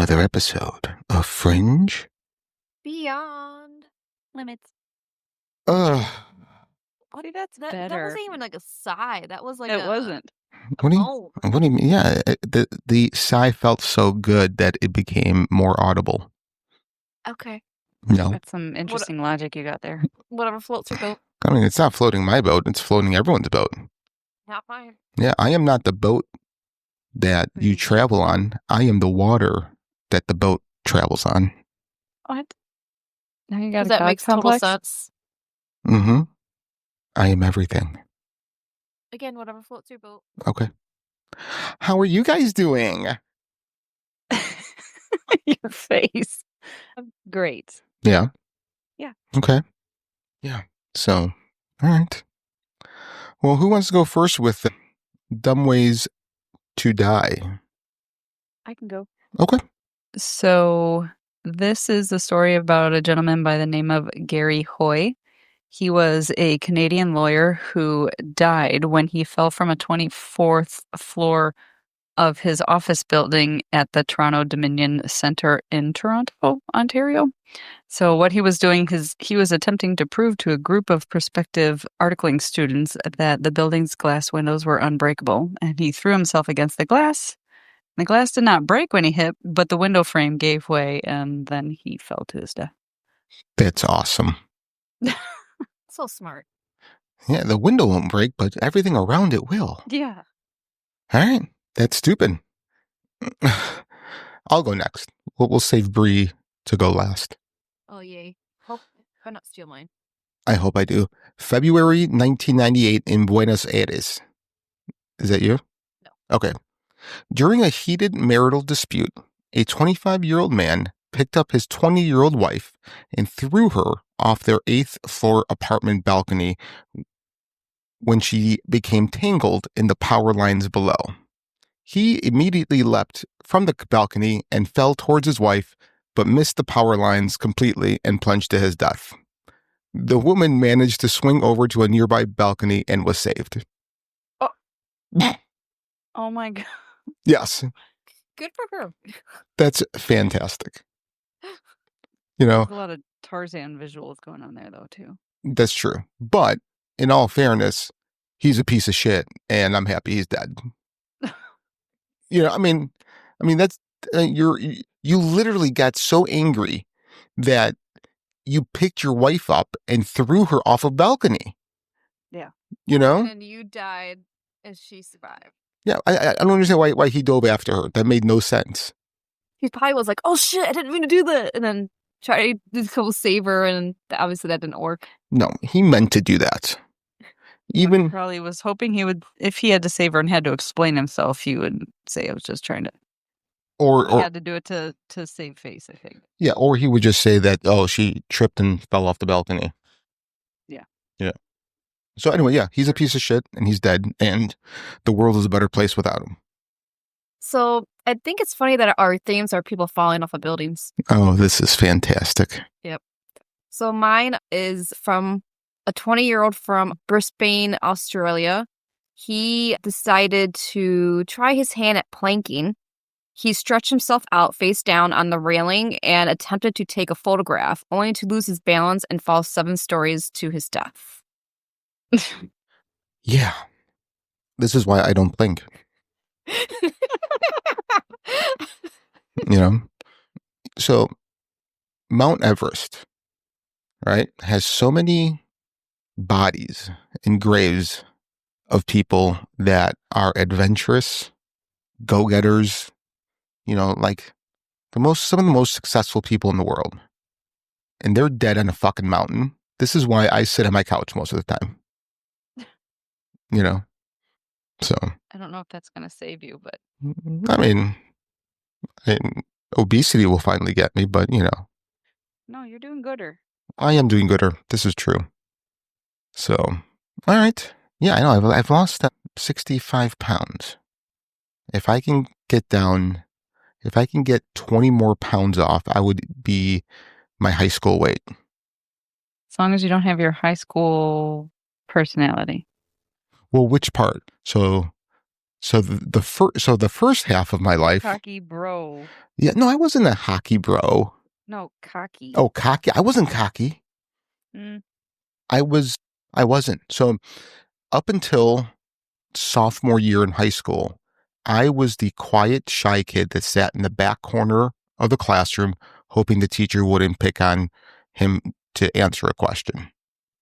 another episode of Fringe Beyond Limits. Ugh. See, that's better. That wasn't even like a sigh. That was like it wasn't. What do you mean? Yeah, the sigh felt so good that it became more audible. Okay. No. That's some interesting logic you got there. Whatever floats your boat. I mean, it's not floating my boat. It's floating everyone's boat. Not mine. Yeah, I am not the boat that you travel on. I am the water that the boat travels on. What? Now you got a That God makes complex? total sense. Mm-hmm. I am everything. Again, whatever floats your boat. Okay. How are you guys doing? Your face. Great. Yeah. Yeah. Okay. Yeah. So, all right. Well, who wants to go first with the dumb ways to die? I can go. Okay. So this is the story about a gentleman by the name of Gary Hoy. He was a Canadian lawyer who died when he fell from a 24th floor of his office building at the Toronto Dominion Centre in Toronto, Ontario. So what he was doing is he was attempting to prove to a group of prospective articling students that the building's glass windows were unbreakable, and he threw himself against the glass. The glass did not break when he hit, but the window frame gave way, and then he fell to his death. That's awesome. So smart. Yeah, the window won't break, but everything around it will. Yeah. All right. That's stupid. I'll go next. We'll save Bree to go last. Oh, yay. Hope I not steal mine. I hope I do. February 1998 in Buenos Aires. Is that you? No. Okay. During a heated marital dispute, a 25-year-old man picked up his 20-year-old wife and threw her off their 8th floor apartment balcony when she became tangled in the power lines below. He immediately leapt from the balcony and fell towards his wife, but missed the power lines completely and plunged to his death. The woman managed to swing over to a nearby balcony and was saved. Oh my God. Yes. Good for her. That's fantastic. You know, There's a lot of Tarzan visuals going on there, though, too. that's true. But in all fairness, he's a piece of shit, and I'm happy he's dead. You know, I mean, that's you literally got so angry that you picked your wife up and threw her off a balcony. Yeah. You know? And you died and she survived. Yeah, I don't understand why he dove after her. That made no sense. He probably was like, oh shit, I didn't mean to do that. And then tried to go save her, and obviously that didn't work. No, he meant to do that. Even He probably was hoping he would, if he had to save her and had to explain himself, he would say, I was just trying to. or He had to do it to save face, I think. yeah, or he would just say that, oh, she tripped and fell off the balcony. Yeah. Yeah. So anyway, yeah, he's a piece of shit and he's dead, and the world is a better place without him. So I think it's funny that our themes are people falling off of buildings. Oh, this is fantastic. Yep. So mine is from a 20-year-old from Brisbane, Australia. He decided to try his hand at planking. He stretched himself out face down on the railing and attempted to take a photograph, only to lose his balance and fall 7 stories to his death. Yeah. This is why I don't blink. You know? So Mount Everest, right, has so many bodies and graves of people that are adventurous, go-getters, you know, like some of the most successful people in the world. And they're dead on a fucking mountain. This is why I sit on my couch most of the time. You know? So I don't know if that's going to save you, but. I mean, obesity will finally get me, but you know. No, you're doing gooder. I am doing gooder. This is true. So, all right. Yeah, I know. I've lost 65 pounds. If I can get 20 more pounds off, I would be my high school weight. As long as you don't have your high school personality. Well, which part? So So the first half of my life. Cocky bro. Yeah, no, I wasn't a hockey bro. No, cocky. Oh, cocky. I wasn't cocky. Mm. I wasn't. So up until sophomore year in high school, I was the quiet, shy kid that sat in the back corner of the classroom, hoping the teacher wouldn't pick on him to answer a question.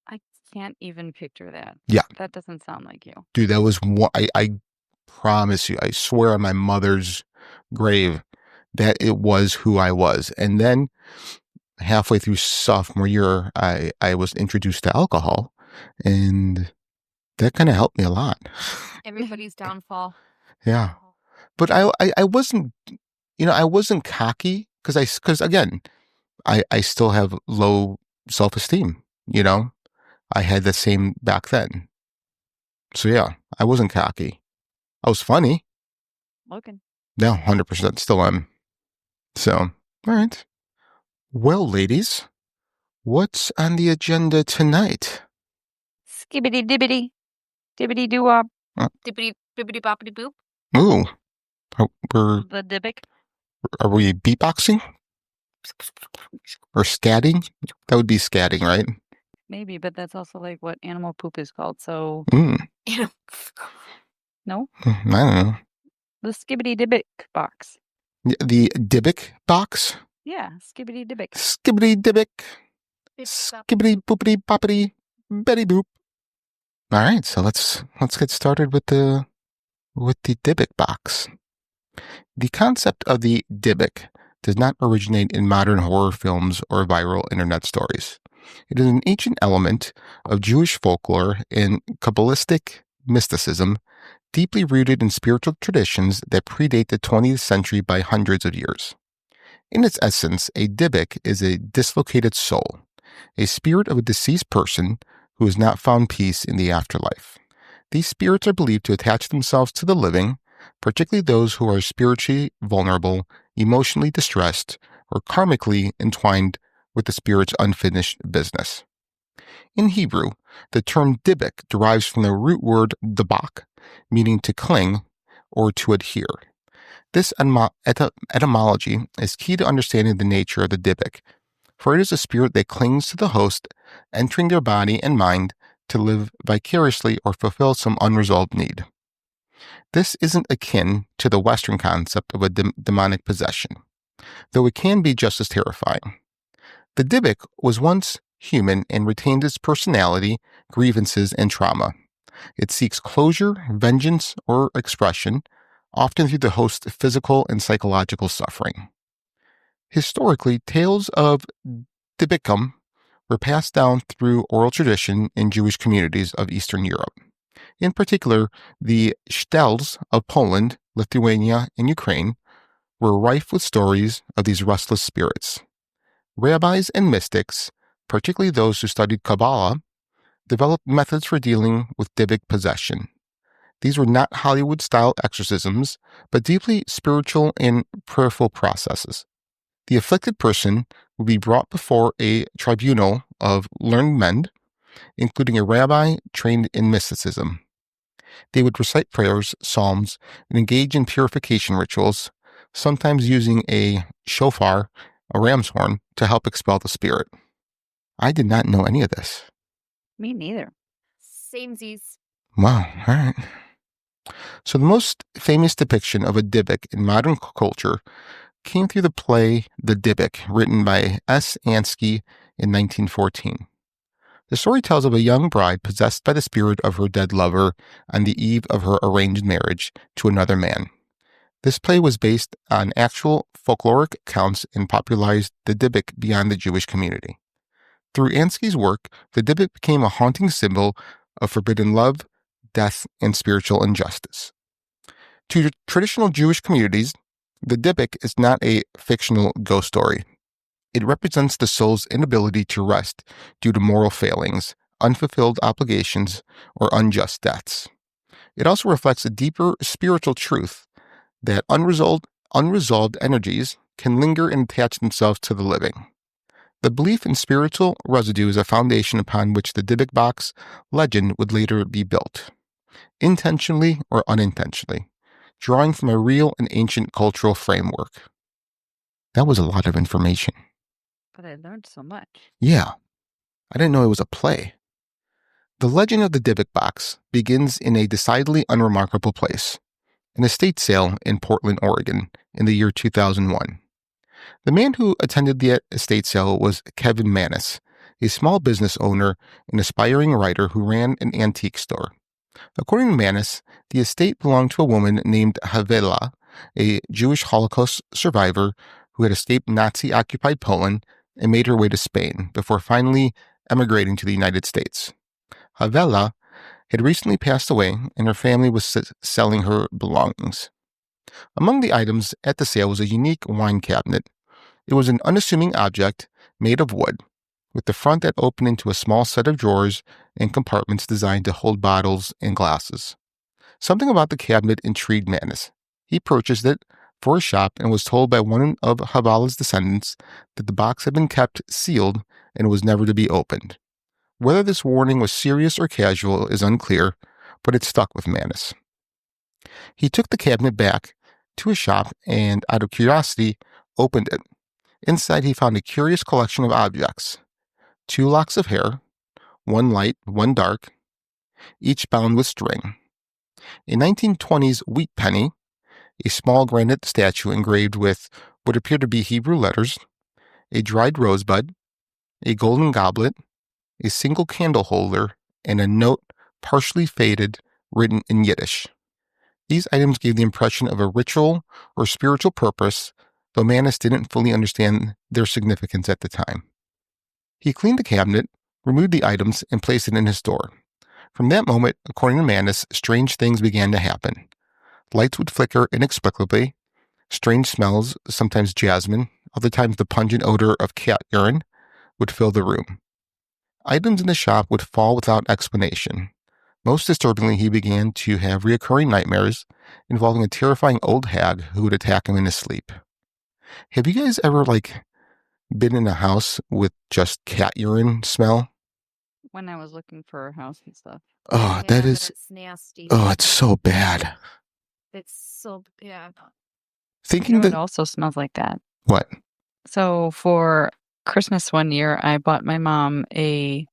I can't even picture that. Yeah. That doesn't sound like you. Dude, that was one. I promise you, I swear on my mother's grave that it was who I was. And then halfway through sophomore year, I was introduced to alcohol, and that kind of helped me a lot. Everybody's downfall. Yeah. But I wasn't, I wasn't cocky because again, I still have low self-esteem, I had the same back then. So yeah, I wasn't cocky. I was funny. Looking. No, 100% still am. So, all right. Well, ladies, what's on the agenda tonight? Skibbity dibbity. Dibbity doo wop. Dippity bippity boppity boop. Ooh. The Dybbuk. Are we beatboxing? Or scatting? That would be scatting, right? Maybe, but that's also like what animal poop is called. So no, I don't know. the Skibbity Dybbuk Box. The Dybbuk Box? Yeah, Skibbity Dybbuk. Skibbity Dybbuk. Skibbity boopity boppity betty boop. All right, so let's get started with the Dybbuk Box. The concept of the Dybbuk does not originate in modern horror films or viral internet stories. It is an ancient element of Jewish folklore and Kabbalistic mysticism, deeply rooted in spiritual traditions that predate the 20th century by hundreds of years. In its essence, a Dybbuk is a dislocated soul, a spirit of a deceased person who has not found peace in the afterlife. These spirits are believed to attach themselves to the living, particularly those who are spiritually vulnerable, emotionally distressed, or karmically entwined with the spirit's unfinished business. In Hebrew, the term Dybbuk derives from the root word Dybbuk, meaning to cling or to adhere. This etymology is key to understanding the nature of the Dybbuk, for it is a spirit that clings to the host, entering their body and mind to live vicariously or fulfill some unresolved need. This isn't akin to the Western concept of a demonic possession, though it can be just as terrifying. The Dybbuk was once human and retained its personality, grievances, and trauma. It seeks closure, vengeance, or expression, often through the host's physical and psychological suffering. Historically, tales of Dybbukim were passed down through oral tradition in Jewish communities of Eastern Europe. In particular, the shtetls of Poland, Lithuania, and Ukraine were rife with stories of these restless spirits. Rabbis and mystics, particularly those who studied Kabbalah, developed methods for dealing with Dybbuk possession. These were not Hollywood-style exorcisms, but deeply spiritual and prayerful processes. The afflicted person would be brought before a tribunal of learned men, including a rabbi trained in mysticism. They would recite prayers, psalms, and engage in purification rituals, sometimes using a shofar, a ram's horn, to help expel the spirit. I did not know any of this. Me neither. Samesies. Wow, all right. So the most famous depiction of a Dybbuk in modern culture came through the play The Dybbuk, written by S. Ansky in 1914. The story tells of a young bride possessed by the spirit of her dead lover on the eve of her arranged marriage to another man. This play was based on actual folkloric accounts and popularized the Dybbuk beyond the Jewish community. Through Ansky's work, the Dybbuk became a haunting symbol of forbidden love, death, and spiritual injustice. To traditional Jewish communities, the Dybbuk is not a fictional ghost story. It represents the soul's inability to rest due to moral failings, unfulfilled obligations, or unjust deaths. It also reflects a deeper spiritual truth that unresolved energies can linger and attach themselves to the living. The belief in spiritual residue is a foundation upon which the Dybbuk Box legend would later be built. intentionally or unintentionally, drawing from a real and ancient cultural framework. That was a lot of information. But I learned so much. Yeah, I didn't know it was a play. The legend of the Dybbuk Box begins in a decidedly unremarkable place, an estate sale in Portland, Oregon, in the year 2001. The man who attended the estate sale was Kevin Mannis, a small business owner and aspiring writer who ran an antique store. According to Mannis, the estate belonged to a woman named Havela, a Jewish Holocaust survivor who had escaped Nazi-occupied Poland and made her way to Spain before finally emigrating to the United States. Havela had recently passed away, and her family was selling her belongings. Among the items at the sale was a unique wine cabinet. It was an unassuming object made of wood, with the front that opened into a small set of drawers and compartments designed to hold bottles and glasses. Something about the cabinet intrigued Mannis. He purchased it for his shop and was told by one of Havela's descendants that the box had been kept sealed and was never to be opened. Whether this warning was serious or casual is unclear, but it stuck with Mannis. He took the cabinet back to his shop and, out of curiosity, opened it. Inside, he found a curious collection of objects: 2 locks of hair, one light, one dark, each bound with string, a 1920s wheat penny, a small granite statue engraved with what appeared to be Hebrew letters, a dried rosebud, a golden goblet, a single candle holder, and a note, partially faded, written in Yiddish. These items gave the impression of a ritual or spiritual purpose, though Mannis didn't fully understand their significance at the time. He cleaned the cabinet, removed the items, and placed it in his store. From that moment, according to Mannis, strange things began to happen. Lights would flicker inexplicably, strange smells, sometimes jasmine, other times the pungent odor of cat urine, would fill the room. Items in the shop would fall without explanation. Most disturbingly, he began to have reoccurring nightmares involving a terrifying old hag who would attack him in his sleep. Have you guys ever, been in a house with just cat urine smell? When I was looking for a house and stuff. Oh, Yeah, that is... It's nasty. Oh, it's so bad. It's so bad. You Thinking know what that... also smells like that? What? So for Christmas one year, I bought my mom a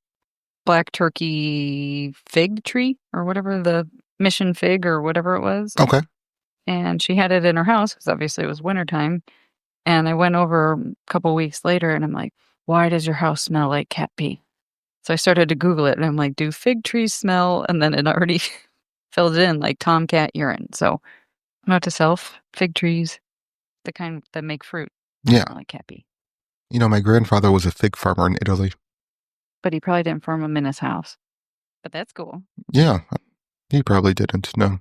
black turkey fig tree or whatever, the mission fig or whatever it was. Okay. And she had it in her house because obviously it was wintertime. And I went over a couple weeks later and I'm like, why does your house smell like cat pee? So I started to Google it and I'm like, do fig trees smell? And then it already filled it in like tomcat urine. So note to self, fig trees, the kind that make fruit, Yeah. smell like cat pee. You know, my grandfather was a fig farmer in Italy. But he probably didn't farm them in his house. But that's cool. Yeah, he probably didn't, no.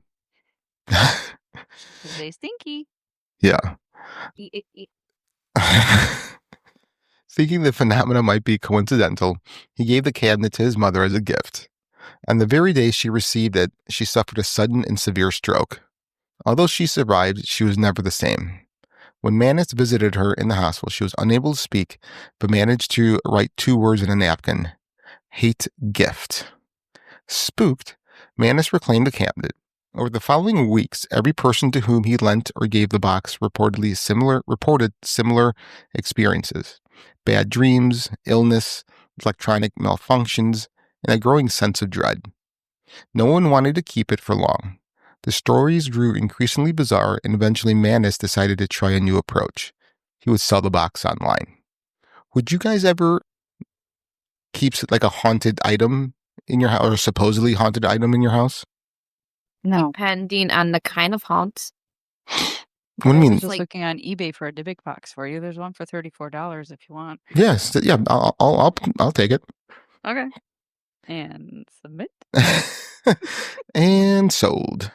'Cause they stinky. Yeah. Thinking the phenomena might be coincidental, he gave the cabinet to his mother as a gift. On the very day she received it, she suffered a sudden and severe stroke. Although she survived, she was never the same. When Mannis visited her in the hospital, she was unable to speak, but managed to write 2 words in a napkin: hate gift. Spooked, Mannis reclaimed the cabinet. Over the following weeks, every person to whom he lent or gave the box reported similar experiences: bad dreams, illness, electronic malfunctions, and a growing sense of dread. No one wanted to keep it for long. The stories grew increasingly bizarre, and eventually Mannis decided to try a new approach. He would sell the box online. Would you guys ever keep a haunted item in your house, or a supposedly haunted item in your house? No. Depending on the kind of haunt. What do you I mean? was just looking on eBay for a Dybbuk box for you. There's one for $34 if you want. Yes, yeah, I'll take it. Okay. And submit. And sold.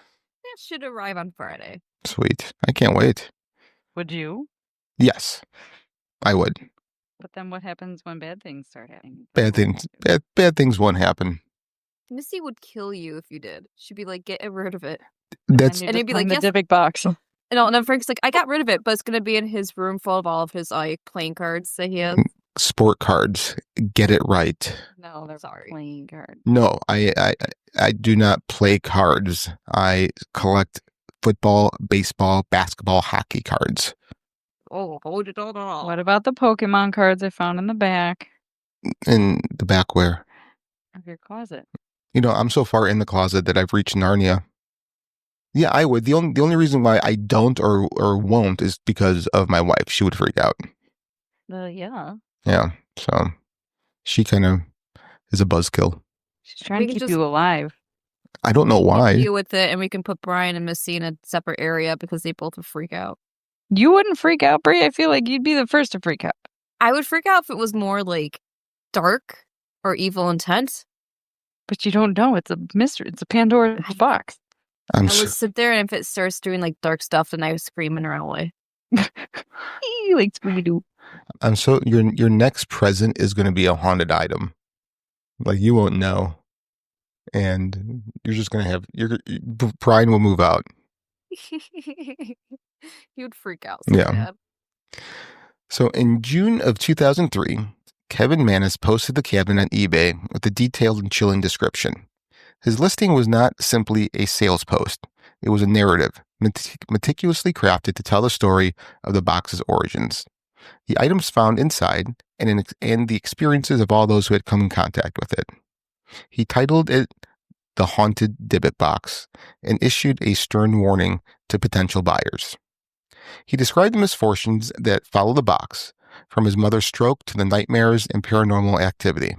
It should arrive on Friday. Sweet. I can't wait. Would you? Yes, I would. But then what happens when bad things start happening? Bad things won't happen. Missy would kill you if you did. She'd be like, get rid of it. That's And And he'd be like, the yes. Dybbuk box. And then Frank's like, I got rid of it, but it's going to be in his room full of all of his playing cards that he has. sport cards. Get it right. No, they're Sorry. playing cards. No, I do not play cards. I collect football, baseball, basketball, hockey cards. Oh, hold it on. What about the Pokemon cards I found in the back In the back where? of your closet? I'm so far in the closet that I've reached Narnia. Yeah, I would. The only reason why I don't or won't is because of my wife. She would freak out. Yeah. Yeah, so she kind of is a buzzkill. She's trying to keep you alive. I don't know why. Deal with it, and we can put Brian and Missy in a separate area because they both would freak out. You wouldn't freak out, Brie? I feel like you'd be the first to freak out. I would freak out if it was more like dark or evil intent. But you don't know. It's a mystery. It's a Pandora's box. I would sit there, and if it starts doing like dark stuff, then I would scream and run away. Like Scooby-Doo. So your next present is going to be a haunted item. Like, you won't know. And you're just going to have... Brian will move out. You'd freak out so bad. So in June of 2003, Kevin Mannis posted the cabinet on eBay with a detailed and chilling description. His listing was not simply a sales post. It was a narrative, meticulously crafted to tell the story of the box's origins, the items found inside, and the experiences of all those who had come in contact with it. He titled it The Haunted Dybbuk Box and issued a stern warning to potential buyers. He described the misfortunes that follow the box, from his mother's stroke to the nightmares and paranormal activity.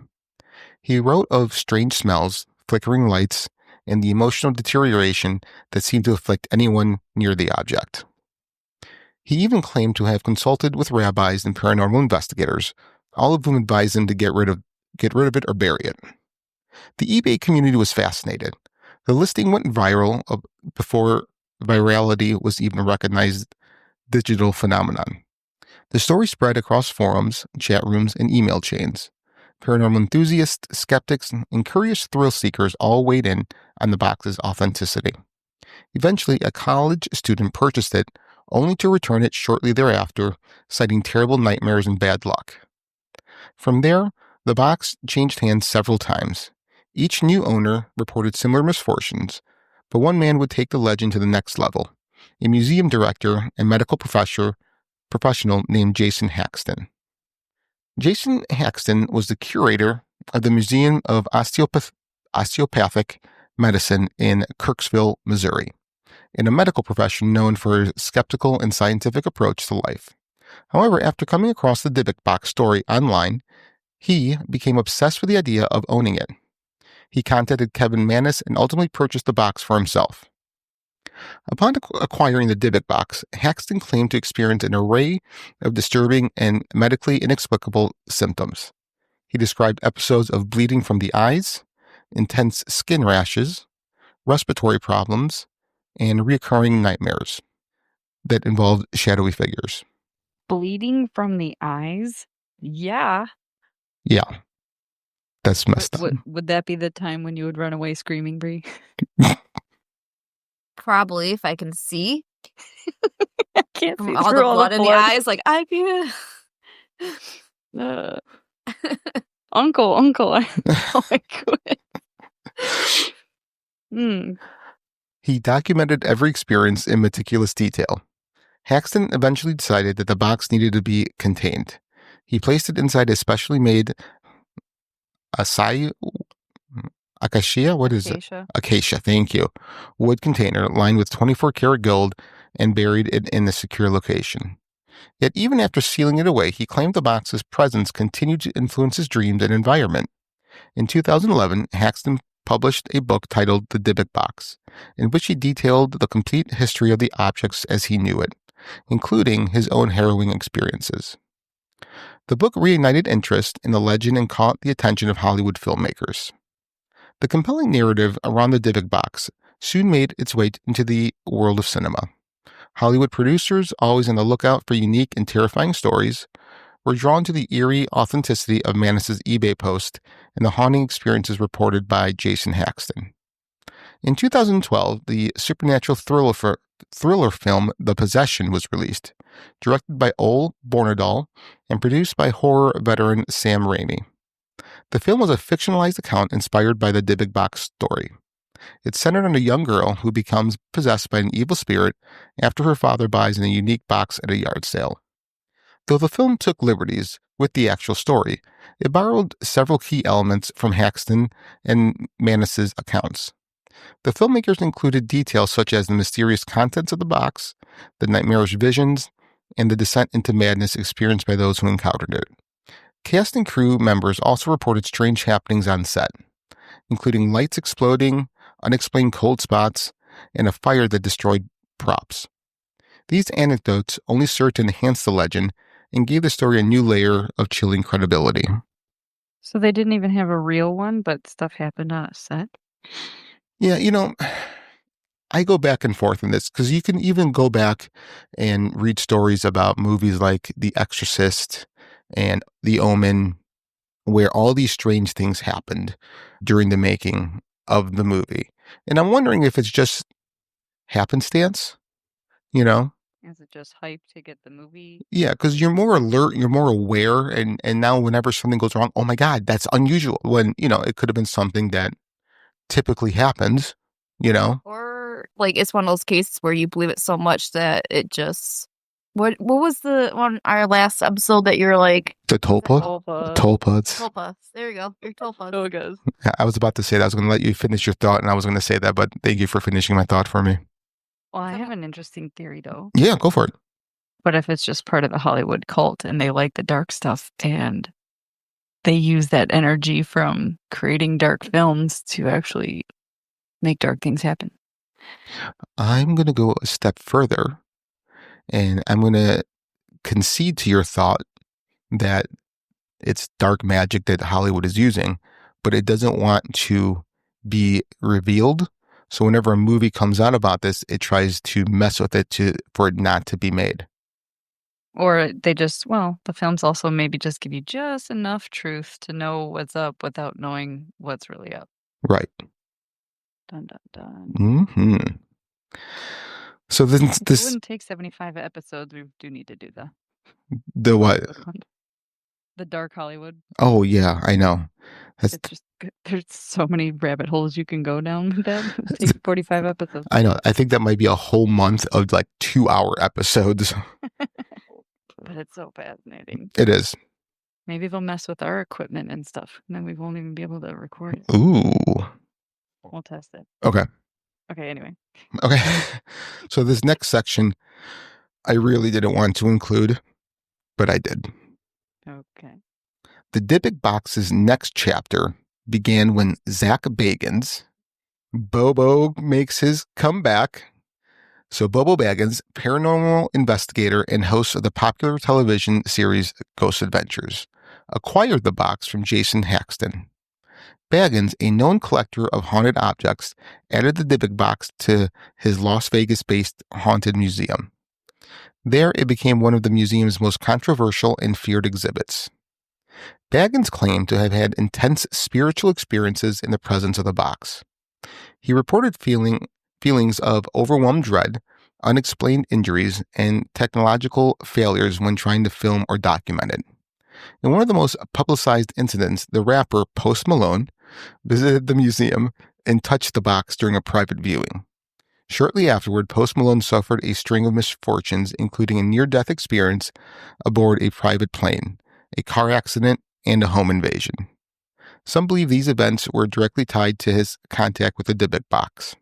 He wrote of strange smells, flickering lights, and the emotional deterioration that seemed to afflict anyone near the object. He even claimed to have consulted with rabbis and paranormal investigators, all of whom advised him to get rid of it or bury it. The eBay community was fascinated. The listing went viral before virality was even a recognized digital phenomenon. The story spread across forums, chat rooms, and email chains. Paranormal enthusiasts, skeptics, and curious thrill seekers all weighed in on the box's authenticity. Eventually, a college student purchased it, only to return it shortly thereafter, citing terrible nightmares and bad luck. From there, the box changed hands several times. Each new owner reported similar misfortunes, but one man would take the legend to the next level, a museum director and medical professional named Jason Haxton. Jason Haxton was the curator of the Museum of Osteopathic Medicine in Kirksville, Missouri, and a medical profession known for his skeptical and scientific approach to life. However, after coming across the Dybbuk Box story online, he became obsessed with the idea of owning it. He contacted Kevin Mannis and ultimately purchased the box for himself. Upon acquiring the Dybbuk Box, Haxton claimed to experience an array of disturbing and medically inexplicable symptoms. He described episodes of bleeding from the eyes, intense skin rashes, respiratory problems, and recurring nightmares that involved shadowy figures. Bleeding from the eyes? Yeah. Yeah. That's messed up. Would that be the time when you would run away screaming, Brie? Probably, if I can see. I can't see all the blood in the eyes. Like, I can't. Uncle. Oh my God. He documented every experience in meticulous detail. Haxton eventually decided that the box needed to be contained. He placed it inside a specially made acacia, thank you, wood container lined with 24-karat gold and buried it in a secure location. Yet even after sealing it away, he claimed the box's presence continued to influence his dreams and environment. In 2011, Haxton published a book titled The Dybbuk Box, in which he detailed the complete history of the objects as he knew it, including his own harrowing experiences. The book reignited interest in the legend and caught the attention of Hollywood filmmakers. The compelling narrative around the Dybbuk Box soon made its way into the world of cinema. Hollywood producers, always on the lookout for unique and terrifying stories, were drawn to the eerie authenticity of Mannis's eBay post and the haunting experiences reported by Jason Haxton. In 2012, the supernatural thriller film The Possession was released, directed by Ole Bornedal and produced by horror veteran Sam Raimi. The film was a fictionalized account inspired by the Dybbuk Box story. It's centered on a young girl who becomes possessed by an evil spirit after her father buys a unique box at a yard sale. Though the film took liberties with the actual story, it borrowed several key elements from Haxton and Manus's accounts. The filmmakers included details such as the mysterious contents of the box, the nightmarish visions, and the descent into madness experienced by those who encountered it. Cast and crew members also reported strange happenings on set, including lights exploding, unexplained cold spots, and a fire that destroyed props. These anecdotes only served to enhance the legend and gave the story a new layer of chilling credibility. So they didn't even have a real one, but stuff happened on a set? Yeah, I go back and forth in this because you can even go back and read stories about movies like The Exorcist and The Omen, where all these strange things happened during the making of the movie. And I'm wondering if it's just happenstance, Is it just hype to get the movie? Yeah, because you're more alert, you're more aware, and now whenever something goes wrong, oh my God, that's unusual. When, it could have been something that typically happens, Or like it's one of those cases where you believe it so much that it just what was the one our last episode that you're like The tulpa? Tulpas. tulpas. There you go. Your tulpas. Oh, it goes. I was about to say that. I was going to let you finish your thought, and I was going to say that, but thank you for finishing my thought for me. Well, I have an interesting theory, though. Yeah, go for it. What if it's just part of the Hollywood cult and they like the dark stuff and they use that energy from creating dark films to actually make dark things happen? I'm going to go a step further, and I'm going to concede to your thought that it's dark magic that Hollywood is using, but it doesn't want to be revealed. So whenever a movie comes out about this, it tries to mess with it for it not to be made. Or they just, the films also maybe just give you just enough truth to know what's up without knowing what's really up. Right. Dun, dun, dun. Mm-hmm. So this It wouldn't take 75 episodes. We do need to do the what? The dark Hollywood. Oh yeah, I know. It's just there's so many rabbit holes you can go down with that. It takes 45 episodes. I know. I think that might be a whole month of like 2-hour episodes. But it's so fascinating. It is. Maybe they'll mess with our equipment and stuff, and then we won't even be able to record it. Ooh. We'll test it. Okay. Okay, anyway. Okay. So this next section, I really didn't want to include, but I did. Okay. The Dybbuk Box's next chapter began when Zach Bagans, Bobo, makes his comeback. So Bobo Baggins, paranormal investigator and host of the popular television series Ghost Adventures, acquired the box from Jason Haxton. Baggins, a known collector of haunted objects, added the Dybbuk Box to his Las Vegas-based haunted museum. There, it became one of the museum's most controversial and feared exhibits. Baggins claimed to have had intense spiritual experiences in the presence of the box. He reported feelings of overwhelmed dread, unexplained injuries, and technological failures when trying to film or document it. In one of the most publicized incidents, the rapper Post Malone visited the museum and touched the box during a private viewing. Shortly afterward, Post Malone suffered a string of misfortunes, including a near-death experience aboard a private plane, a car accident, and a home invasion. Some believe these events were directly tied to his contact with the Dybbuk Box.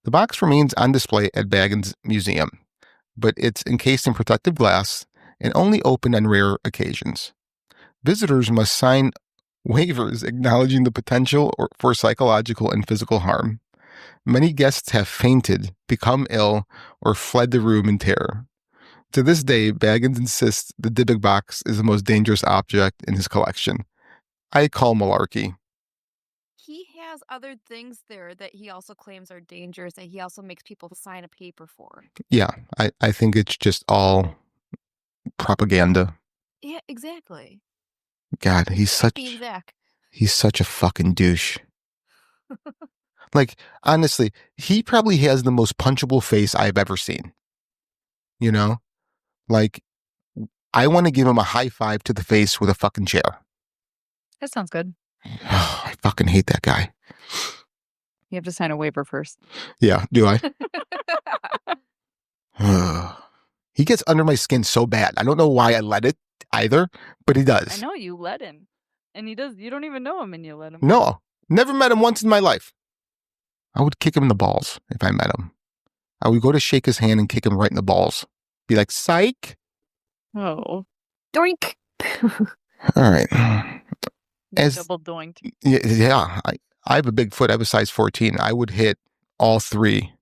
The box remains on display at Baggins Museum, but it's encased in protective glass and only open on rare occasions. Visitors must sign waivers acknowledging the potential for psychological and physical harm. Many guests have fainted, become ill, or fled the room in terror. To this day, Baggins insists the Dybbuk Box is the most dangerous object in his collection. I call malarkey. He has other things there that he also claims are dangerous that he also makes people sign a paper for. Yeah, I think it's just all propaganda. Yeah, exactly. God, he's such a fucking douche. Like, honestly, he probably has the most punchable face I've ever seen. Like, I want to give him a high five to the face with a fucking chair. That sounds good. I fucking hate that guy. You have to sign a waiver first. Yeah, do I? He gets under my skin so bad. I don't know why I let it either, but he does. I know you let him. And he does. You don't even know him and you let him. No, never met him once in my life. I would kick him in the balls if I met him. I would go to shake his hand and kick him right in the balls. Be like, psych. Oh. Doink. All right. Double doinked. Yeah, I have a big foot. I have a size 14. I would hit all three,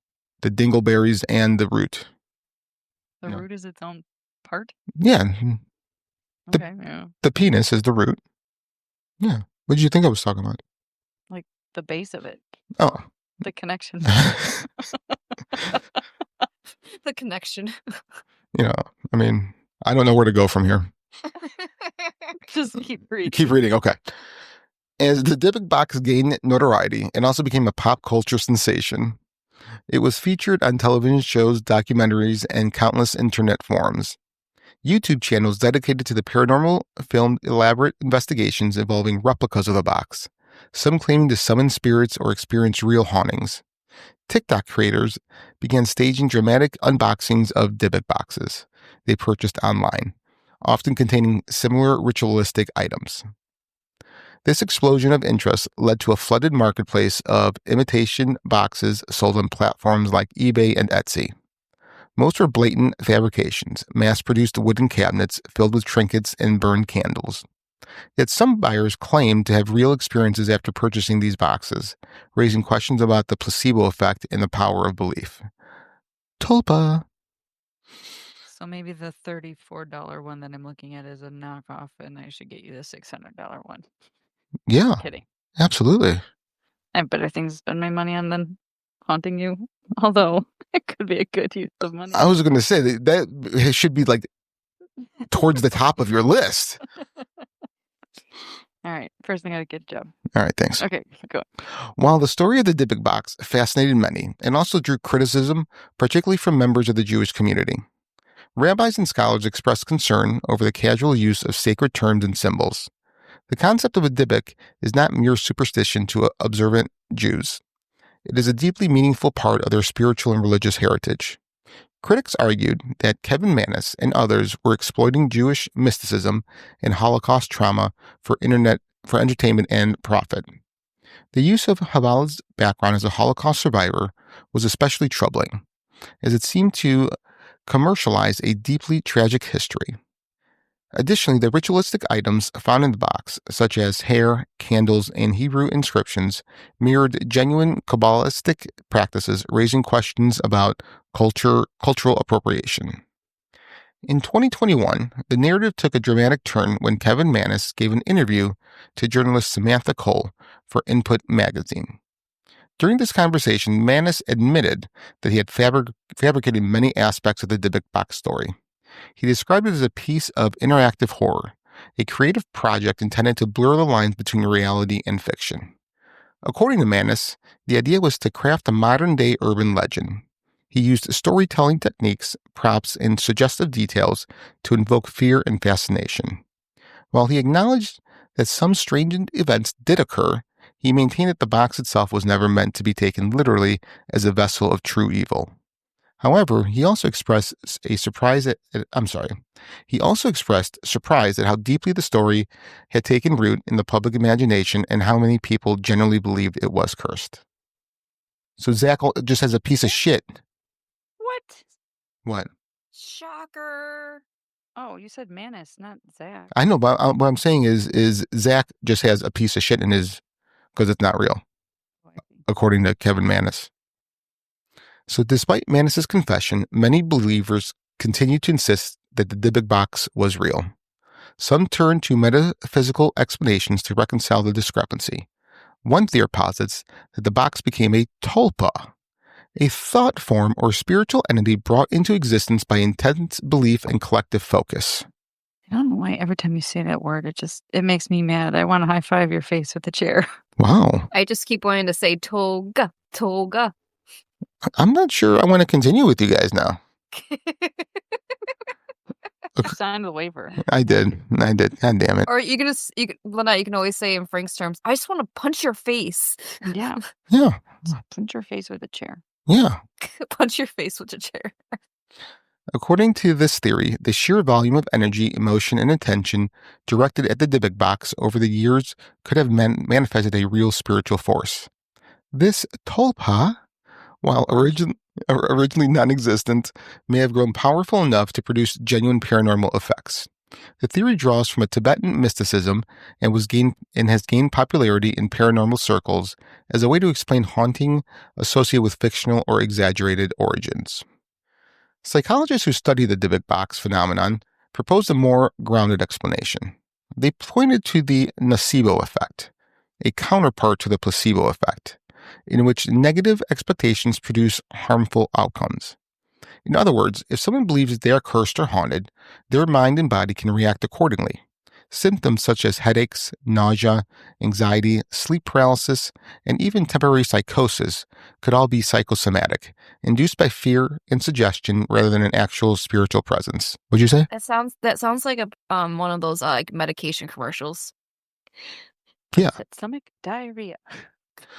the dingleberries and the root. The root is its own part? Yeah. Okay, yeah. The penis is the root. Yeah. What did you think I was talking about? Like the base of it. Oh. The connection. The connection. I mean, I don't know where to go from here. Just keep reading. Keep reading. Okay. As the Dybbuk Box gained notoriety and also became a pop culture sensation, it was featured on television shows, documentaries, and countless internet forums. YouTube channels dedicated to the paranormal filmed elaborate investigations involving replicas of the box, some claiming to summon spirits or experience real hauntings. TikTok creators began staging dramatic unboxings of Dybbuk boxes they purchased online, often containing similar ritualistic items. This explosion of interest led to a flooded marketplace of imitation boxes sold on platforms like eBay and Etsy. Most were blatant fabrications, mass-produced wooden cabinets filled with trinkets and burned candles. Yet some buyers claimed to have real experiences after purchasing these boxes, raising questions about the placebo effect and the power of belief. Tulpa. So maybe the $34 one that I'm looking at is a knockoff, and I should get you the $600 one. Yeah. Kidding. Absolutely. I have better things to spend my money on than haunting you. Although it could be a good use of money. I was going to say that should be like towards the top of your list. All right. First thing I get a job. All right. Thanks. Okay. Go. While the story of the Dybbuk Box fascinated many and also drew criticism, particularly from members of the Jewish community, rabbis and scholars expressed concern over the casual use of sacred terms and symbols. The concept of a Dybbuk is not mere superstition to observant Jews. It is a deeply meaningful part of their spiritual and religious heritage. Critics argued that Kevin Mannis and others were exploiting Jewish mysticism and Holocaust trauma for entertainment and profit. The use of Haval's background as a Holocaust survivor was especially troubling, as it seemed to commercialize a deeply tragic history. Additionally, the ritualistic items found in the box, such as hair, candles, and Hebrew inscriptions, mirrored genuine Kabbalistic practices, raising questions about cultural appropriation. In 2021, the narrative took a dramatic turn when Kevin Mannis gave an interview to journalist Samantha Cole for Input magazine. During this conversation, Mannis admitted that he had fabricated many aspects of the Dybbuk Box story. He described it as a piece of interactive horror, a creative project intended to blur the lines between reality and fiction. According to Mannis, the idea was to craft a modern-day urban legend. He used storytelling techniques, props, and suggestive details to invoke fear and fascination. While he acknowledged that some strange events did occur, he maintained that the box itself was never meant to be taken literally as a vessel of true evil. However, he also expressed surprise at how deeply the story had taken root in the public imagination and how many people generally believed it was cursed. So Zach just has a piece of shit. What? What? Shocker. Oh, you said Mannis, not Zach. I know, but what I'm saying is Zach just has a piece of shit in his, because it's not real, according to Kevin Mannis. So despite Mannis's confession, many believers continue to insist that the Dybbuk Box was real. Some turn to metaphysical explanations to reconcile the discrepancy. One theory posits that the box became a tulpa, a thought form or spiritual entity brought into existence by intense belief and collective focus. I don't know why every time you say that word, it makes me mad. I want to high five your face with the chair. Wow. I just keep wanting to say toga, toga. I'm not sure I want to continue with you guys now. Sign the waiver. I did. God damn it. Or Lynette, you can always say in Frank's terms, I just want to punch your face. Yeah. Yeah. Punch your face with a chair. Yeah. Punch your face with a chair. According to this theory, the sheer volume of energy, emotion, and attention directed at the Dybbuk box over the years could have manifested a real spiritual force. This tulpa, while originally non-existent, may have grown powerful enough to produce genuine paranormal effects. The theory draws from a Tibetan mysticism and has gained popularity in paranormal circles as a way to explain haunting associated with fictional or exaggerated origins. Psychologists who study the Dybbuk box phenomenon proposed a more grounded explanation. They pointed to the nocebo effect, a counterpart to the placebo effect, in which negative expectations produce harmful outcomes. In other words, if someone believes that they are cursed or haunted, their mind and body can react accordingly. Symptoms such as headaches, nausea, anxiety, sleep paralysis, and even temporary psychosis could all be psychosomatic, induced by fear and suggestion rather than an actual spiritual presence. What'd you say? That sounds like a one of those like medication commercials. Yeah. Stomach diarrhea.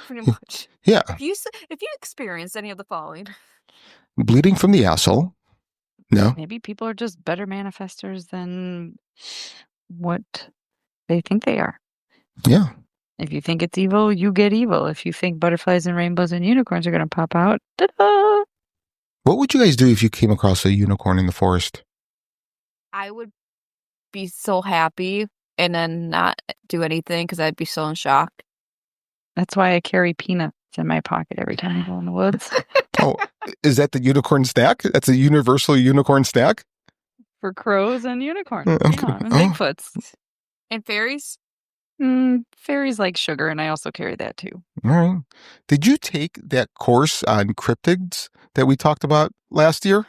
Pretty much. Yeah. If you experienced any of the following, Bleeding from the asshole. No. Maybe people are just better manifestors than what they think they are. Yeah. If you think it's evil, you get evil. If you think butterflies and rainbows and unicorns are going to pop out, ta-da! What would you guys do if you came across a unicorn in the forest? I would be so happy and then not do anything because I'd be so in shock. That's why I carry peanuts in my pocket every time I go in the woods. Oh, is that the unicorn snack? That's a universal unicorn snack? For crows and unicorns. Okay. Yeah, and Bigfoots. And fairies? Fairies like sugar, and I also carry that too. All right. Did you take that course on cryptids that we talked about last year?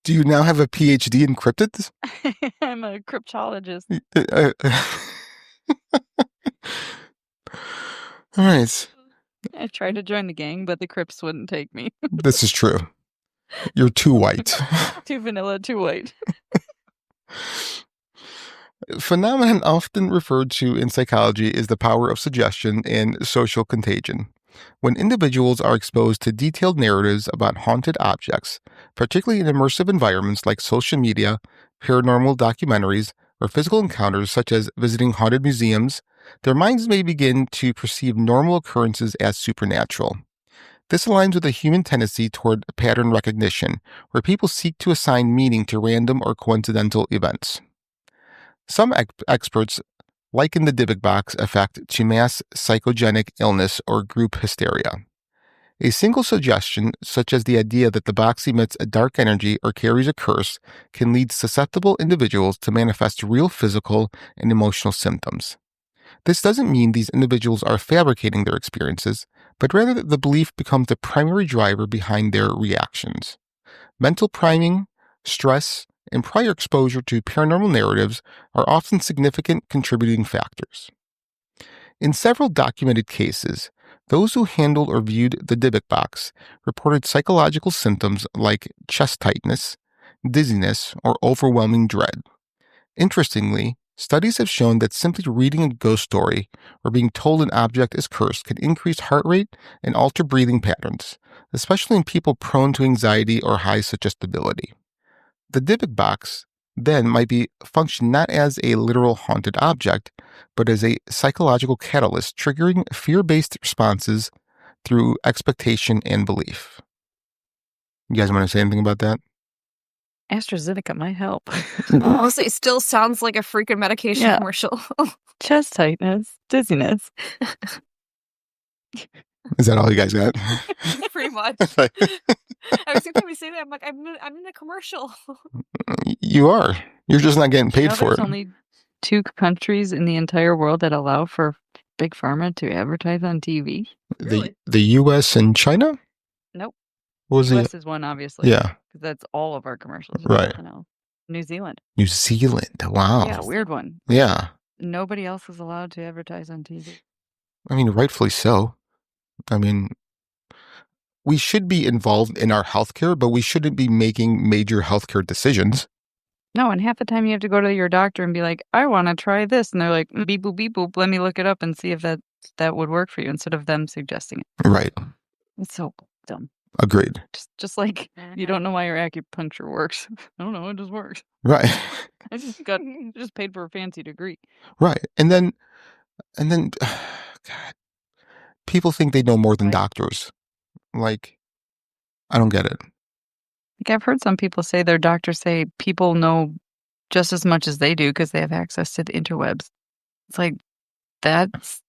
Do you now have a PhD in cryptids? I'm a cryptologist. All right. I tried to join the gang, but the Crips wouldn't take me. This is true. You're too white. Too vanilla, too white. Phenomenon often referred to in psychology is the power of suggestion and social contagion. When individuals are exposed to detailed narratives about haunted objects, particularly in immersive environments like social media, paranormal documentaries, or physical encounters such as visiting haunted museums, their minds may begin to perceive normal occurrences as supernatural. This aligns with a human tendency toward pattern recognition, where people seek to assign meaning to random or coincidental events. Some experts liken the Dybbuk box effect to mass psychogenic illness or group hysteria. A single suggestion, such as the idea that the box emits a dark energy or carries a curse, can lead susceptible individuals to manifest real physical and emotional symptoms. This doesn't mean these individuals are fabricating their experiences, but rather that the belief becomes the primary driver behind their reactions. Mental priming, stress, and prior exposure to paranormal narratives are often significant contributing factors. In several documented cases, those who handled or viewed the Dybbuk box reported psychological symptoms like chest tightness, dizziness, or overwhelming dread. Interestingly, studies have shown that simply reading a ghost story or being told an object is cursed can increase heart rate and alter breathing patterns, especially in people prone to anxiety or high suggestibility. The Dybbuk box then might function not as a literal haunted object, but as a psychological catalyst triggering fear-based responses through expectation and belief. You guys want to say anything about that? AstraZeneca might help. Honestly, it still sounds like a freaking medication commercial. Chest tightness, dizziness. Is that all you guys got? Pretty much. I was thinking we say that. I'm like, I'm in a commercial. You are. You're just not getting paid for it. There's only 2 countries in the entire world that allow for Big Pharma to advertise on TV. Really? The U.S. and China? Nope. What was U.S. is one, obviously. Yeah. Because that's all of our commercials. Right. New Zealand. New Zealand. Wow. Yeah, weird one. Yeah. Nobody else is allowed to advertise on TV. I mean, rightfully so. I mean, we should be involved in our healthcare, but we shouldn't be making major healthcare decisions. No, and half the time you have to go to your doctor and be like, I want to try this. And they're like, beep, boop, beep, boop. Let me look it up and see if that would work for you instead of them suggesting it. Right. It's so dumb. Agreed. Just like you don't know why your acupuncture works. I don't know. It just works. Right. I just paid for a fancy degree. Right. And then, God, people think they know more than doctors. Like, I don't get it. Like I've heard some people say their doctors say people know just as much as they do because they have access to the interwebs. It's like, that's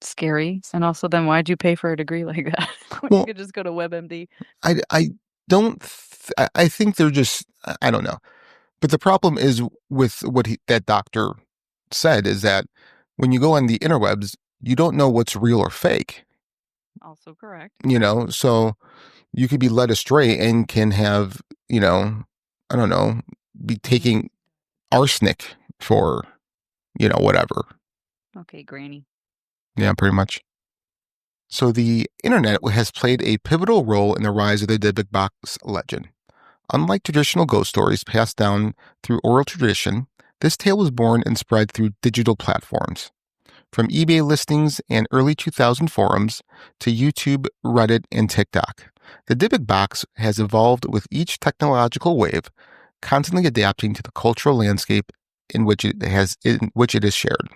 scary. And also, then why'd you pay for a degree like that? Well, you could just go to WebMD. I think they're just, I don't know. But the problem is with what that doctor said is that when you go on the interwebs, you don't know what's real or fake. Also correct. So you could be led astray and can have, I don't know, be taking arsenic for, whatever. Okay, granny. Yeah, pretty much. So the internet has played a pivotal role in the rise of the Dybbuk Box legend. Unlike traditional ghost stories passed down through oral tradition, this tale was born and spread through digital platforms. From eBay listings and early 2000 forums to YouTube, Reddit, and TikTok, the Dybbuk Box has evolved with each technological wave, constantly adapting to the cultural landscape in which it is shared.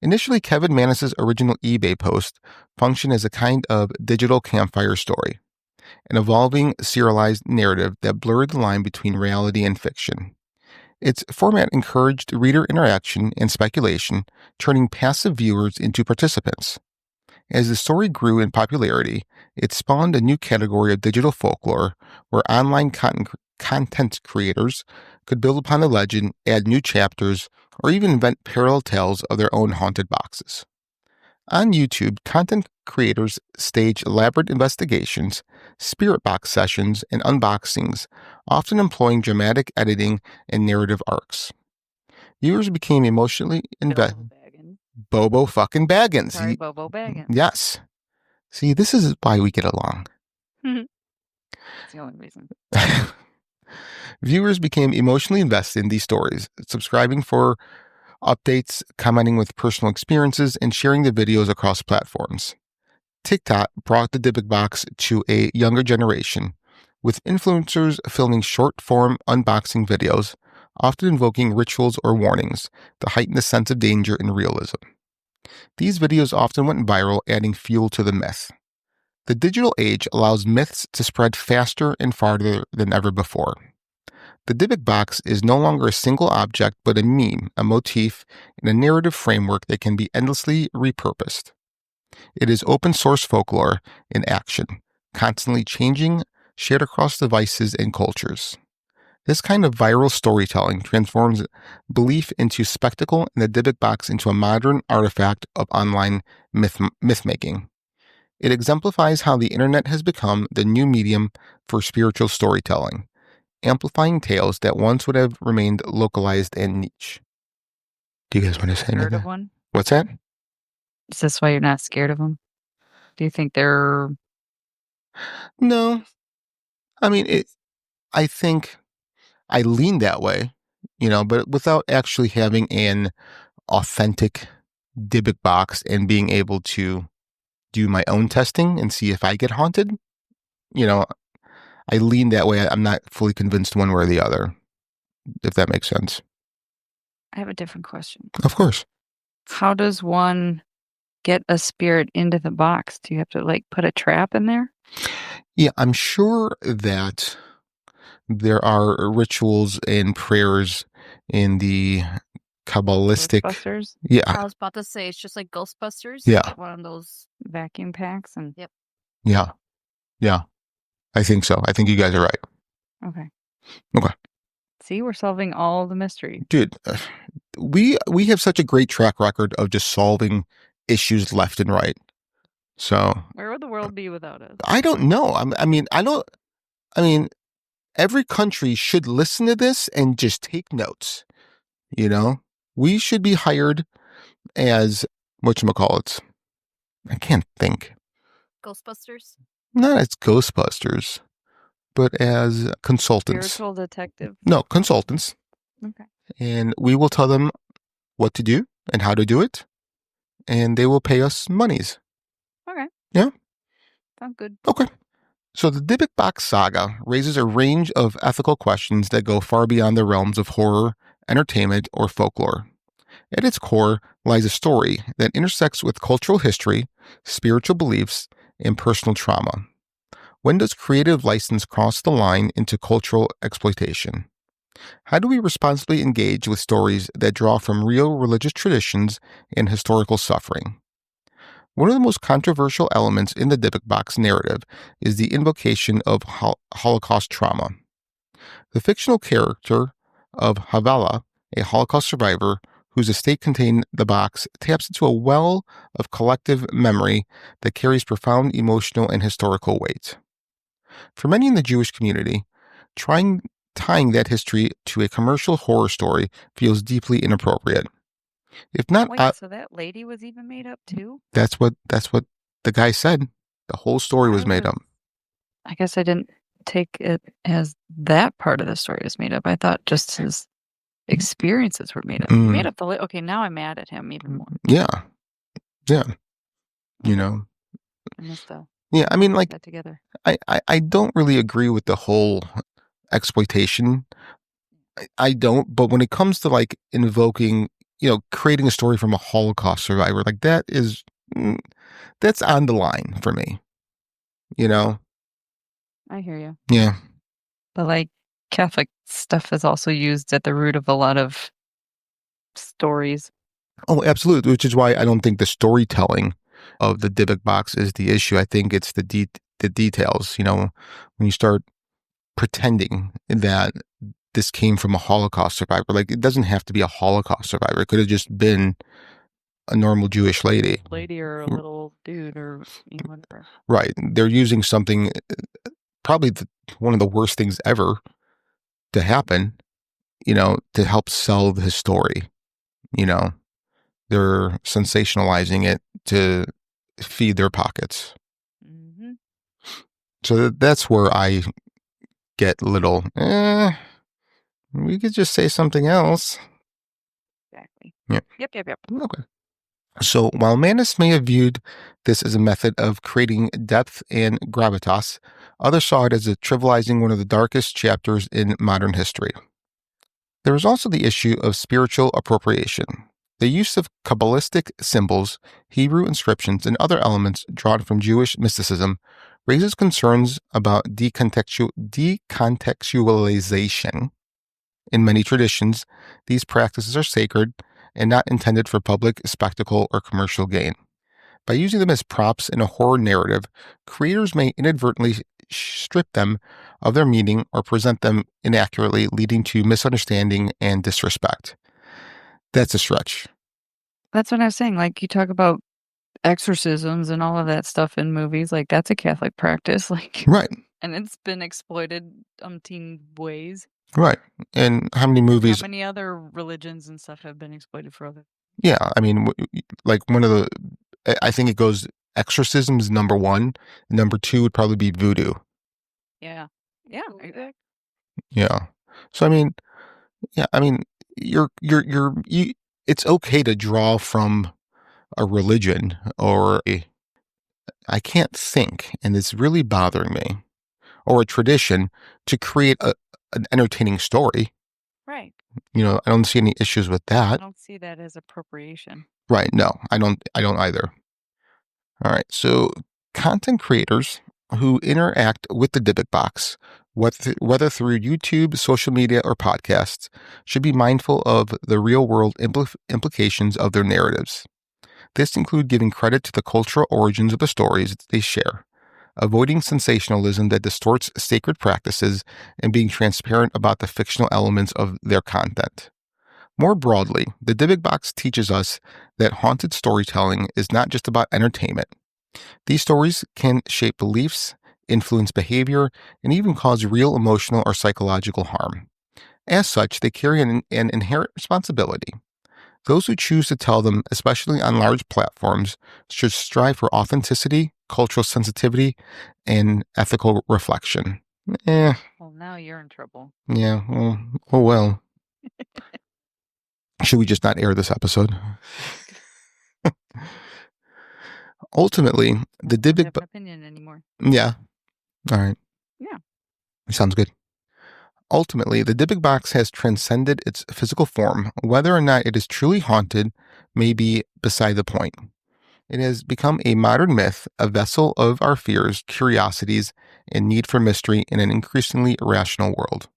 Initially, Kevin Manus's original eBay post functioned as a kind of digital campfire story, an evolving serialized narrative that blurred the line between reality and fiction. Its format encouraged reader interaction and speculation, turning passive viewers into participants. As the story grew in popularity, it spawned a new category of digital folklore where online content creators could build upon the legend, add new chapters, or even invent parallel tales of their own haunted boxes. On YouTube, content creators stage elaborate investigations, spirit box sessions, and unboxings, often employing dramatic editing and narrative arcs. Viewers became emotionally invested. Bobo fucking Baggins. Sorry, Bobo Baggins. Yes. See, this is why we get along. That's the only reason. Viewers became emotionally invested in these stories, subscribing for updates, commenting with personal experiences, and sharing the videos across platforms. TikTok brought the Dybbuk Box to a younger generation, with influencers filming short-form unboxing videos, often invoking rituals or warnings to heighten the sense of danger and realism. These videos often went viral, adding fuel to the myth. The digital age allows myths to spread faster and farther than ever before. The Dybbuk Box is no longer a single object, but a meme, a motif, and a narrative framework that can be endlessly repurposed. It is open source folklore in action, constantly changing, shared across devices and cultures. This kind of viral storytelling transforms belief into spectacle and the Dybbuk Box into a modern artifact of online myth-making. It exemplifies how the internet has become the new medium for spiritual storytelling, amplifying tales that once would have remained localized and niche. Do you guys want to say anything? Scared of one? What's that? Is this why you're not scared of them? Do you think they're... No. I mean, I think I lean that way, but without actually having an authentic Dybbuk box and being able to do my own testing and see if I get haunted, I lean that way. I'm not fully convinced one way or the other, if that makes sense. I have a different question. Of course. How does one get a spirit into the box? Do you have to put a trap in there? Yeah, I'm sure that there are rituals and prayers in the Kabbalistic. Ghostbusters? Yeah. I was about to say it's just like Ghostbusters. Yeah. One of those vacuum packs and. Yep. Yeah. Yeah. I think so. I think you guys are right. Okay. Okay. See, we're solving all the mystery. Dude, we have such a great track record of just solving issues left and right. So where would the world be without us? I don't know. I mean, every country should listen to this and just take notes. We should be hired as whatchamacallits. I can't think. Ghostbusters? not as Ghostbusters, but as consultants. Spiritual detective. No, consultants. Okay. And we will tell them what to do and how to do it, and they will pay us monies. Okay. Yeah. Sounds good. Okay. So the Dybbuk Box saga raises a range of ethical questions that go far beyond the realms of horror, entertainment, or folklore. At its core lies a story that intersects with cultural history, spiritual beliefs, and personal trauma. When does creative license cross the line into cultural exploitation? How do we responsibly engage with stories that draw from real religious traditions and historical suffering? One of the most controversial elements in the Dybbuk Box narrative is the invocation of Holocaust trauma. The fictional character of Havala, a Holocaust survivor whose estate contained the box, taps into a well of collective memory that carries profound emotional and historical weight. For many in the Jewish community, tying that history to a commercial horror story feels deeply inappropriate. If not, Wait, so that lady was even made up too? That's what the guy said. The whole story was made up. I guess I didn't take it as that part of the story was made up. I thought just his experiences were made up. He made up the okay, now I'm mad at him even more. Yeah. You know. I missed the Yeah, I mean, like, that together. I don't really agree with the whole exploitation. I don't, but when it comes to like invoking, creating a story from a Holocaust survivor, like that is, that's on the line for me. I hear you. Yeah. But like Catholic stuff is also used at the root of a lot of stories. Oh, absolutely. Which is why I don't think the storytelling of the Dybbuk Box is the issue. I think it's the details. When you start pretending that this came from a Holocaust survivor, like it doesn't have to be a Holocaust survivor. It could have just been a normal Jewish lady, or a little dude, or whatever. Right. They're using something, probably one of the worst things ever to happen, to help sell his story. They're sensationalizing it to feed their pockets. Mm-hmm. So that's where I get little, we could just say something else. Exactly. Yeah. Yep. Okay. So while Manus may have viewed this as a method of creating depth and gravitas, others saw it as a trivializing one of the darkest chapters in modern history. There is also the issue of spiritual appropriation. The use of Kabbalistic symbols, Hebrew inscriptions, and other elements drawn from Jewish mysticism raises concerns about decontextualization. In many traditions, these practices are sacred and not intended for public spectacle or commercial gain. By using them as props in a horror narrative, creators may inadvertently strip them of their meaning or present them inaccurately, leading to misunderstanding and disrespect. That's a stretch. That's what I was saying. Like, you talk about exorcisms and all of that stuff in movies. Like, that's a Catholic practice. Like, right. And it's been exploited umpteen ways. Right. And how many movies? How many other religions and stuff have been exploited for other? Yeah. I mean, like I think it goes exorcisms number 1. Number 2 would probably be voodoo. Yeah. Yeah. Exactly. Yeah. So, I mean, it's okay to draw from a religion I can't think, and it's really bothering me, or a tradition to create an entertaining story. Right. I don't see any issues with that. I don't see that as appropriation. Right. No, I don't either. All right. So content creators who interact with the Dybbuk Box, whether through YouTube, social media, or podcasts, should be mindful of the real-world implications of their narratives. This includes giving credit to the cultural origins of the stories they share, avoiding sensationalism that distorts sacred practices, and being transparent about the fictional elements of their content. More broadly, the Dybbuk Box teaches us that haunted storytelling is not just about entertainment. These stories can shape beliefs, influence behavior, and even cause real emotional or psychological harm. As such, they carry an inherent responsibility. Those who choose to tell them, especially on large platforms, should strive for authenticity, cultural sensitivity, and ethical reflection. Well, now you're in trouble. Yeah. Well. Should we just not air this episode? Ultimately, the Don't Dybbuk have an opinion anymore. Yeah. All right. Yeah. Sounds good. Ultimately, the Dybbuk Box has transcended its physical form. Whether or not it is truly haunted may be beside the point. It has become a modern myth, a vessel of our fears, curiosities, and need for mystery in an increasingly irrational world.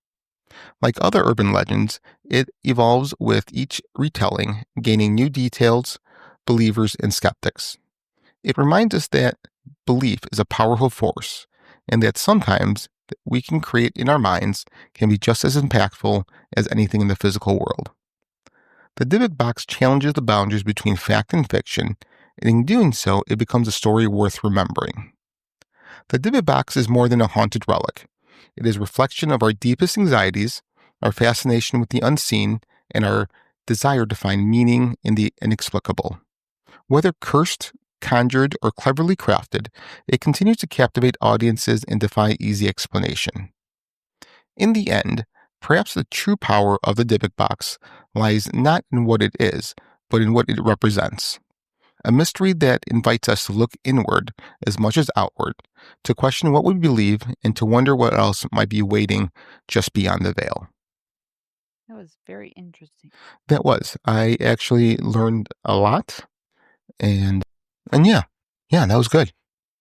Like other urban legends, it evolves with each retelling, gaining new details, believers, and skeptics. It reminds us that belief is a powerful force, and that sometimes we can create in our minds can be just as impactful as anything in the physical world. The Dybbuk Box challenges the boundaries between fact and fiction, and in doing so, it becomes a story worth remembering. The Dybbuk Box is more than a haunted relic. It is a reflection of our deepest anxieties, our fascination with the unseen, and our desire to find meaning in the inexplicable. Whether cursed, conjured, or cleverly crafted, it continues to captivate audiences and defy easy explanation. In the end, perhaps the true power of the Dybbuk Box lies not in what it is, but in what it represents. A mystery that invites us to look inward as much as outward, to question what we believe, and to wonder what else might be waiting just beyond the veil. That was very interesting. That was. I actually learned a lot, and yeah, that was good.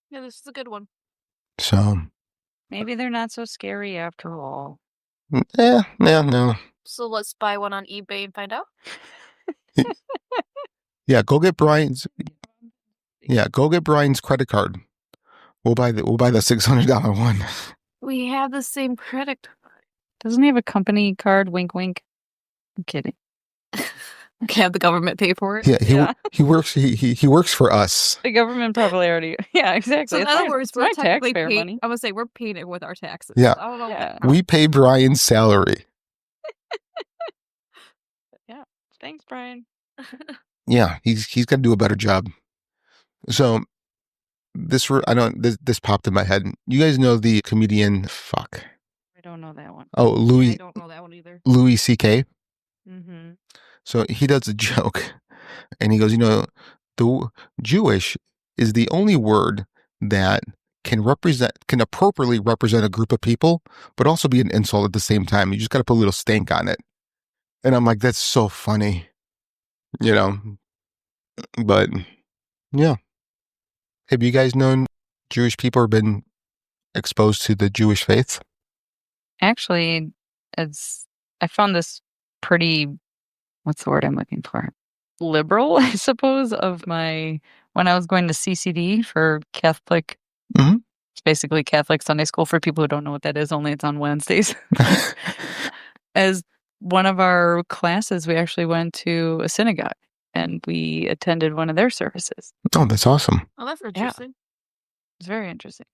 Yeah, this is a good one. So maybe they're not so scary after all. No. So let's buy one on eBay and find out. Yeah, go get Brian's. Yeah, go get Brian's credit card. We'll buy the $600 one. We have the same credit card. Doesn't he have a company card? Wink, wink. I'm kidding. Have the government pay for it? Yeah, he works. He works for us. The government probably already. Yeah, exactly. So in other words, we're technically taxpayer paid. money. I would say we're paying it with our taxes. Yeah. I don't know. Yeah. We pay Brian's salary. Yeah. Thanks, Brian. Yeah, he's got to do a better job. So this popped in my head. You guys know the comedian? Fuck. I don't know that one. Oh, Louis. I don't know that one either. Louis C.K. Mm-hmm. So he does a joke, and he goes, the Jewish is the only word that can appropriately represent a group of people, but also be an insult at the same time. You just got to put a little stank on it. And I'm like, that's so funny, But yeah, have you guys known Jewish people or been exposed to the Jewish faith? Actually, I found this pretty. What's the word I'm looking for? Liberal, I suppose, when I was going to CCD for Catholic. Mm-hmm. It's basically Catholic Sunday school for people who don't know what that is, only it's on Wednesdays. As one of our classes, we actually went to a synagogue and we attended one of their services. Oh, that's awesome. Oh, that's interesting. Yeah. It's very interesting.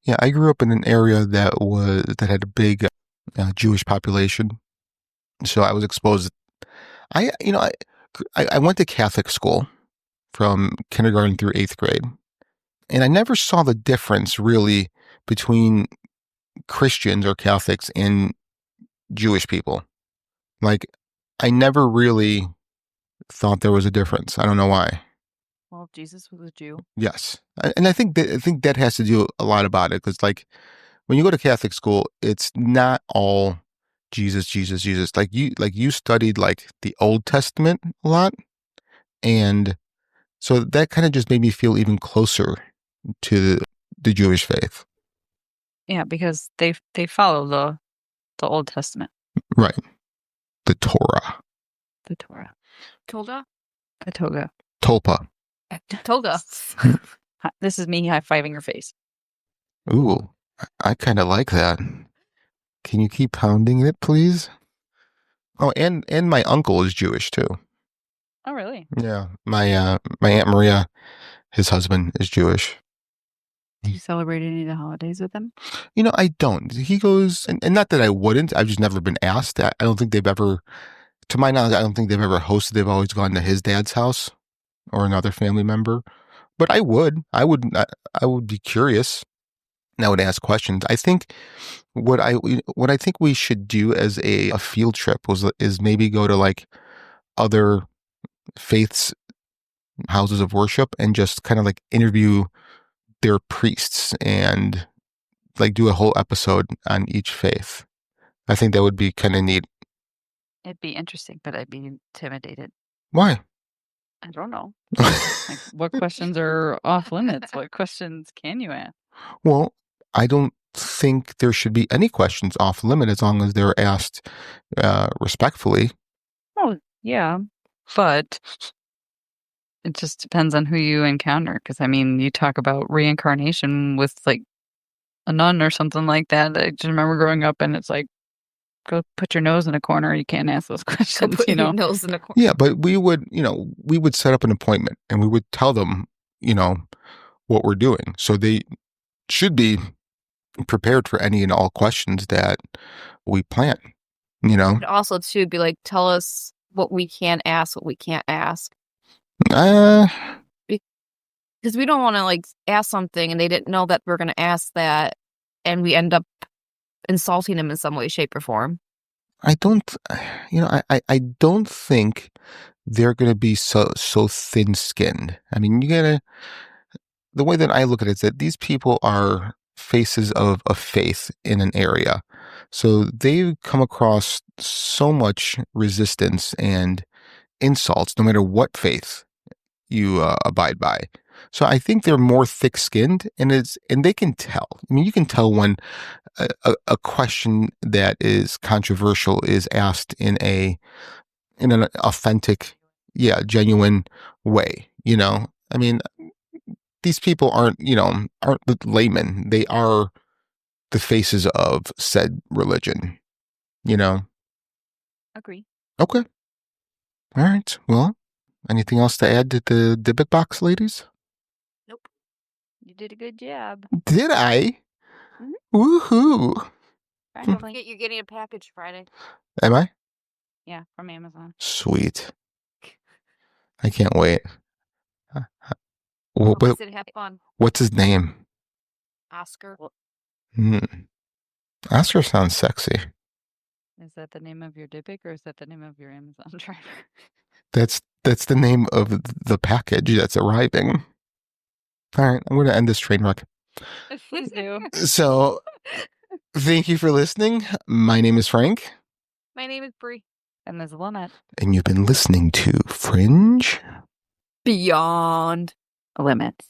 Yeah, I grew up in an area that had a big Jewish population. So I was exposed. I went to Catholic school from kindergarten through 8th grade, and I never saw the difference really between Christians or Catholics and Jewish people. Like, I never really thought there was a difference. I don't know why. Well, Jesus was a Jew. Yes, and I think that has to do a lot about it, because like when you go to Catholic school, it's not all Jesus. Like you studied like the Old Testament a lot, and so that kind of just made me feel even closer to the Jewish faith. Yeah, because they follow the Old Testament. Right. The Torah. The Torah. Toga? The Toga. Tulpa. Toga. This is me high-fiving your face. Ooh, I kind of like that. Can you keep pounding it, please? Oh, and my uncle is Jewish too. Oh, really? Yeah, my Aunt Maria, his husband, is Jewish. Do you celebrate any of the holidays with them? I don't. He goes, and not that I wouldn't. I've just never been asked. I don't think they've ever to my knowledge, I don't think they've ever hosted. They've always gone to his dad's house or another family member. But I would be curious. And I would ask questions. I think what I think we should do as a field trip is maybe go to like other faiths, houses of worship, and just kind of like interview their priests and like do a whole episode on each faith. I think that would be kind of neat. It'd be interesting, but I'd be intimidated. Why? I don't know. Like, what questions are off limits? What questions can you ask? Well, I don't think there should be any questions off limit as long as they're asked respectfully. Oh, yeah. But it just depends on who you encounter. Because, I mean, you talk about reincarnation with, like, a nun or something like that. I just remember growing up and it's like, go put your nose in a corner. You can't ask those questions, Put your nose in a corner. Yeah, but we would set up an appointment and we would tell them, what we're doing. So they should be prepared for any and all questions that we plan, And also, too, be like, tell us what we can ask, what we can't ask. Because we don't want to, like, ask something and they didn't know that we're going to ask that and we end up insulting them in some way, shape, or form. I don't think they're going to be so thin-skinned. I mean, the way that I look at it is that these people are faces of faith in an area. So they come across so much resistance and insults, no matter what faith you abide by. So I think they're more thick-skinned, and they can tell. I mean, you can tell when a question that is controversial is asked in an authentic, genuine way. I mean, these people aren't the laymen. They are the faces of said religion. Agree. Okay. All right. Well, anything else to add to the Dybbuk Box, ladies? Nope. You did a good job. Did I? Mm-hmm. Woohoo! You're getting a package Friday. Am I? Yeah, from Amazon. Sweet. I can't wait. Have fun. What's his name? Oscar. Oscar sounds sexy. Is that the name of your Dybbuk or is that the name of your Amazon driver? That's the name of the package that's arriving. All right, I'm going to end this train wreck. Please do. So, thank you for listening. My name is Frank. My name is Bree. And there's Lynette. And you've been listening to Fringe Beyond Limits.